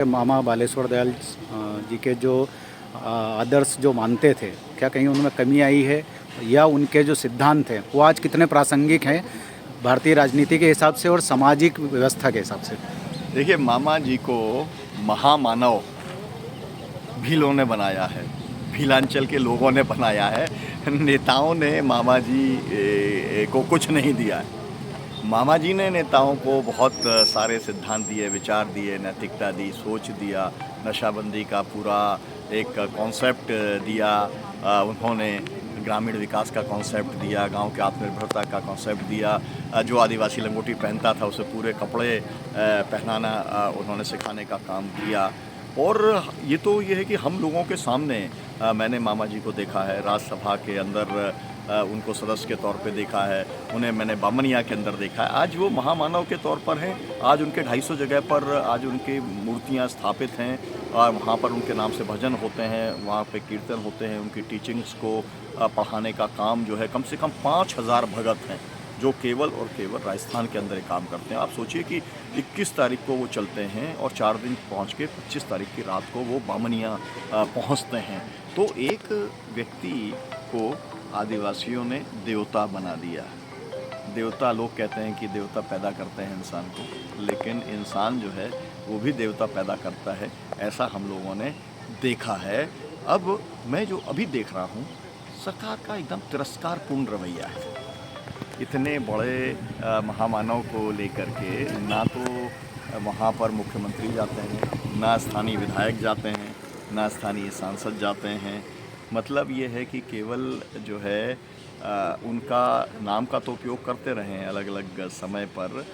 मामा बालेश्वर दयाल जी के जो आदर्श जो मानते थे, क्या कहीं उनमें कमी आई है या उनके जो सिद्धांत हैं वो आज कितने प्रासंगिक हैं भारतीय राजनीति के हिसाब से और सामाजिक व्यवस्था के हिसाब से? देखिए, मामा जी को महामानव भीलों ने बनाया है, भीलांचल के लोगों ने बनाया है। नेताओं ने मामा जी को कुछ नहीं दिया है। मामा जी ने नेताओं को बहुत सारे सिद्धांत दिए, विचार दिए, नैतिकता दी, सोच दिया, नशाबंदी का पूरा एक कॉन्सेप्ट दिया। उन्होंने ग्रामीण विकास का कॉन्सेप्ट दिया, गांव के आत्मनिर्भरता का कॉन्सेप्ट दिया। जो आदिवासी लंगोटी पहनता था उसे पूरे कपड़े पहनाना उन्होंने सिखाने का काम किया। और ये है कि हम लोगों के सामने मैंने मामा जी को देखा है, राज्यसभा के अंदर उनको सदस्य के तौर पे देखा है, उन्हें मैंने बामनिया के अंदर देखा है। आज वो महामानव के तौर पर हैं। आज उनके 250 जगह पर आज उनकी मूर्तियाँ स्थापित हैं और वहाँ पर उनके नाम से भजन होते हैं, वहाँ पे कीर्तन होते हैं। उनकी टीचिंग्स को पढ़ाने का काम जो है, कम से कम 5000 भगत हैं जो केवल और केवल राजस्थान के अंदर एक काम करते हैं। आप सोचिए कि 21 तारीख को वो चलते हैं और 4 दिन पहुँच के 25 तारीख की रात को वो बामनिया पहुँचते हैं। तो एक व्यक्ति को आदिवासियों ने देवता बना दिया। देवता, लोग कहते हैं कि देवता पैदा करते हैं इंसान को, लेकिन इंसान जो है वो भी देवता पैदा करता है, ऐसा हम लोगों ने देखा है। अब मैं जो अभी देख रहा हूँ, सरकार का एकदम तिरस्कारपूर्ण रवैया है। इतने बड़े महामानव को लेकर के ना तो वहाँ पर मुख्यमंत्री जाते हैं, ना स्थानीय विधायक जाते हैं, ना स्थानीय सांसद जाते हैं। मतलब ये है कि केवल जो है उनका नाम का तो उपयोग करते रहें अलग अलग समय पर,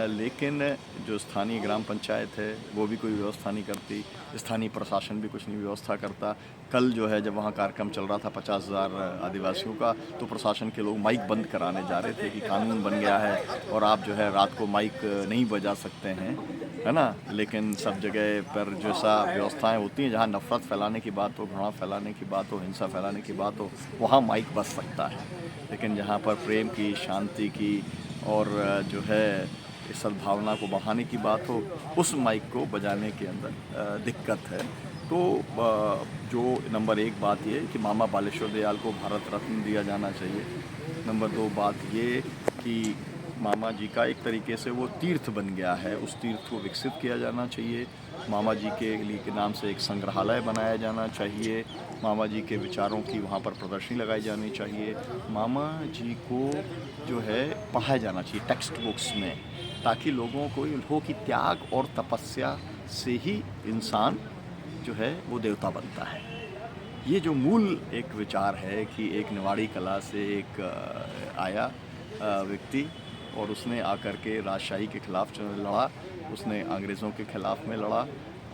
लेकिन जो स्थानीय ग्राम पंचायत है वो भी कोई व्यवस्था नहीं करती, स्थानीय प्रशासन भी कुछ नहीं व्यवस्था करता। कल जो है जब वहाँ कार्यक्रम चल रहा था 50,000 आदिवासियों का, तो प्रशासन के लोग माइक बंद कराने जा रहे थे कि कानून बन गया है और आप जो है रात को माइक नहीं बजा सकते हैं, है ना। लेकिन सब जगह पर जैसा व्यवस्थाएं होती हैं, जहाँ नफ़रत फैलाने की बात हो, घृणा फैलाने की बात हो, हिंसा फैलाने की बात हो, वहाँ माइक बज सकता है। लेकिन जहाँ पर प्रेम की, शांति की और जो है सद्भावना को बढ़ाने की बात हो, उस माइक को बजाने के अंदर दिक्कत है। तो जो नंबर 1 बात ये कि मामा बालेश्वर दयाल को भारत रत्न दिया जाना चाहिए। नंबर 2 बात ये कि मामा जी का एक तरीके से वो तीर्थ बन गया है, उस तीर्थ को विकसित किया जाना चाहिए। मामा जी के लिए के नाम से एक संग्रहालय बनाया जाना चाहिए। मामा जी के विचारों की वहाँ पर प्रदर्शनी लगाई जानी चाहिए। मामा जी को जो है पढ़ाया जाना चाहिए टेक्स्ट बुक्स में, ताकि लोगों को हो कि त्याग और तपस्या से ही इंसान जो है वो देवता बनता है। ये जो मूल एक विचार है कि एक निवाड़ी कला से एक आया व्यक्ति और उसने आकर के राजशाही के खिलाफ लड़ा, उसने अंग्रेज़ों के ख़िलाफ़ में लड़ा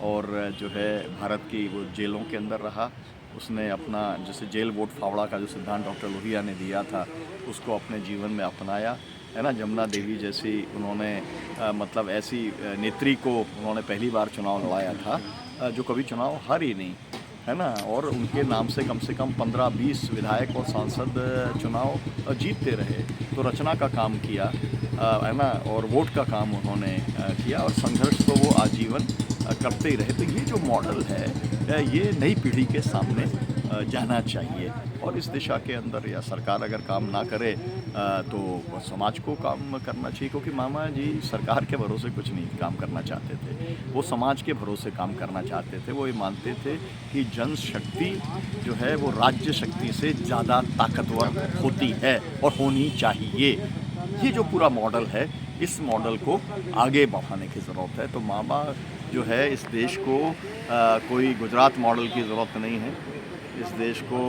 और जो है भारत की वो जेलों के अंदर रहा। उसने अपना जैसे जेल वोट फावड़ा का जो सिद्धांत डॉक्टर लोहिया ने दिया था, उसको अपने जीवन में अपनाया, है ना। जमुना देवी जैसी उन्होंने मतलब ऐसी नेत्री को उन्होंने पहली बार चुनाव लड़ाया था जो कभी चुनाव हारी नहीं, है ना। और उनके नाम से कम 15-20 विधायक और सांसद चुनाव जीतते रहे। तो रचना का काम किया, है ना, और वोट का काम उन्होंने किया और संघर्ष तो वो आजीवन करते ही रहे। तो ये जो मॉडल है ये नई पीढ़ी के सामने जाना चाहिए और इस दिशा के अंदर या सरकार अगर काम ना करे तो समाज को काम करना चाहिए, क्योंकि मामा जी सरकार के भरोसे कुछ नहीं काम करना चाहते थे, वो समाज के भरोसे काम करना चाहते थे। वो ये मानते थे कि जनशक्ति जो है वो राज्य शक्ति से ज़्यादा ताकतवर होती है और होनी चाहिए। ये जो पूरा मॉडल है, इस मॉडल को आगे बढ़ाने की ज़रूरत है। तो मामा जो है इस देश को कोई गुजरात मॉडल की ज़रूरत नहीं है। इस देश को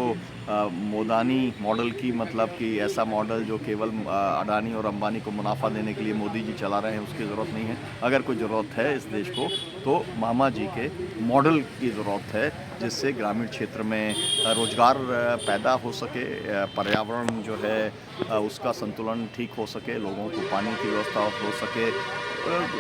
मोदानी मॉडल की, मतलब कि ऐसा मॉडल जो केवल अडानी और अंबानी को मुनाफा देने के लिए मोदी जी चला रहे हैं, उसकी ज़रूरत नहीं है। अगर कोई ज़रूरत है इस देश को तो मामा जी के मॉडल की ज़रूरत है, जिससे ग्रामीण क्षेत्र में रोज़गार पैदा हो सके, पर्यावरण जो है उसका संतुलन ठीक हो सके, लोगों को पानी की व्यवस्था हो सके,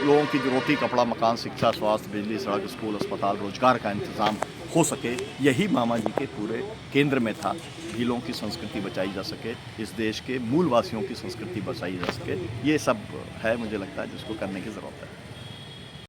लोगों की जो रोटी कपड़ा मकान शिक्षा स्वास्थ्य बिजली सड़क स्कूल अस्पताल रोज़गार का इंतज़ाम हो सके। यही मामा जी के पूरे केंद्र में था। भीलों की संस्कृति बचाई जा सके, इस देश के मूलवासियों की संस्कृति बचाई जा सके, ये सब है मुझे लगता है जिसको करने की ज़रूरत है।